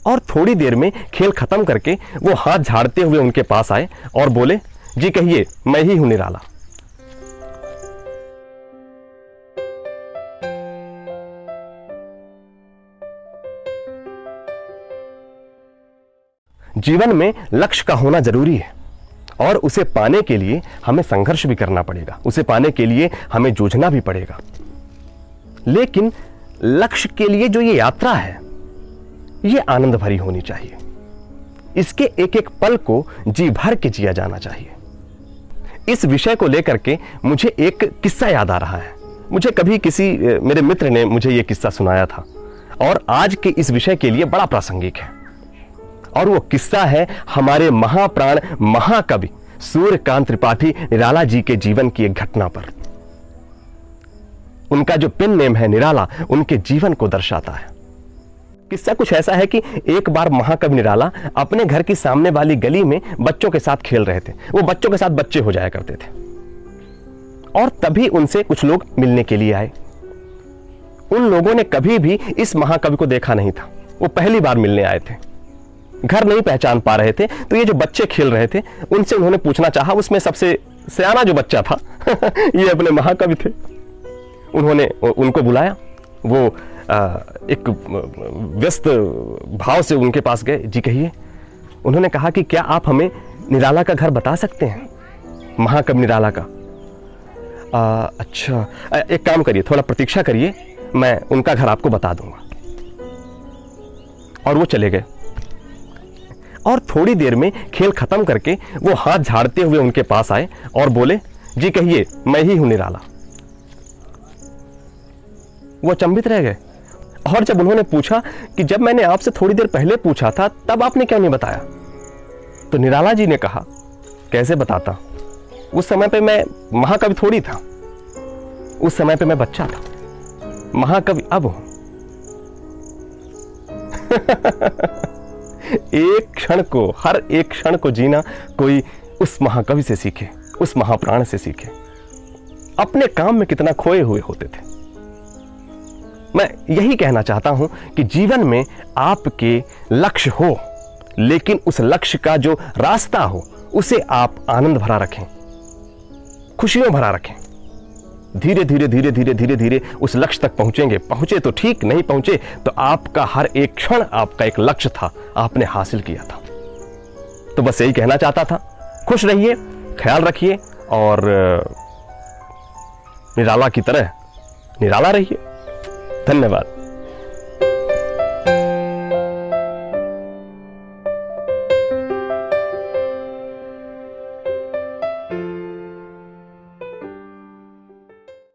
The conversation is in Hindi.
और थोड़ी देर में खेल खत्म करके वो हाथ झाड़ते हुए उनके पास आए और बोले, जी कहिए, मैं ही हूं निराला। जीवन में लक्ष्य का होना जरूरी है और उसे पाने के लिए हमें संघर्ष भी करना पड़ेगा, उसे पाने के लिए हमें जूझना भी पड़ेगा। लेकिन लक्ष्य के लिए जो ये यात्रा है, ये आनंद भरी होनी चाहिए। इसके एक एक पल को जी भर के जिया जाना चाहिए। इस विषय को लेकर के मुझे एक किस्सा याद आ रहा है। मुझे कभी किसी मेरे मित्र ने मुझे यह किस्सा सुनाया था और आज के इस विषय के लिए बड़ा प्रासंगिक है। और वो किस्सा है हमारे महाप्राण महाकवि सूर्यकांत त्रिपाठी निराला जी के जीवन की एक घटना पर। उनका जो पेन नेम है निराला, उनके जीवन को दर्शाता है। किस्सा कुछ ऐसा है कि एक बार महाकवि निराला अपने घर की सामने वाली गली में बच्चों के साथ खेल रहे थे। वो बच्चों के साथ बच्चे हो जाया करते थे और तभी उनसे कुछ लोग मिलने के लिए आए। उन लोगों ने कभी भी इस महाकवि को देखा नहीं था, वो पहली बार मिलने आए थे, घर नहीं पहचान पा रहे थे। तो ये जो बच्चे खेल रहे थे, उनसे उन्होंने पूछना चाहा। उसमें सबसे सियाना जो बच्चा था ये अपने महाकवि थे। उन्होंने उनको बुलाया। वो एक व्यस्त भाव से उनके पास गए। जी कहिए। उन्होंने कहा कि क्या आप हमें निराला का घर बता सकते हैं, महाकवि निराला का? अच्छा, एक काम करिए, थोड़ा प्रतीक्षा करिए, मैं उनका घर आपको बता दूंगा। और वो चले गए और थोड़ी देर में खेल खत्म करके वो हाथ झाड़ते हुए उनके पास आए और बोले, जी कहिए, मैं ही हूं निराला। वो अचंभित रह गए और जब उन्होंने पूछा कि जब मैंने आपसे थोड़ी देर पहले पूछा था तब आपने क्यों नहीं बताया, तो निराला जी ने कहा, कैसे बताता, उस समय पे मैं महाकवि थोड़ी था, उस समय पे मैं बच्चा था, महाकवि अब हूं। एक क्षण को, हर एक क्षण को जीना कोई उस महाकवि से सीखे, उस महाप्राण से सीखे। अपने काम में कितना खोए हुए होते थे। मैं यही कहना चाहता हूं कि जीवन में आपके लक्ष्य हो, लेकिन उस लक्ष्य का जो रास्ता हो उसे आप आनंद भरा रखें, खुशियों भरा रखें। धीरे धीरे धीरे धीरे धीरे धीरे उस लक्ष्य तक पहुंचेंगे। पहुंचे तो ठीक, नहीं पहुंचे तो आपका हर एक क्षण आपका एक लक्ष्य था, आपने हासिल किया था। तो बस यही कहना चाहता था। खुश रहिए, ख्याल रखिए और निराला की तरह निराला रहिए। धन्यवाद।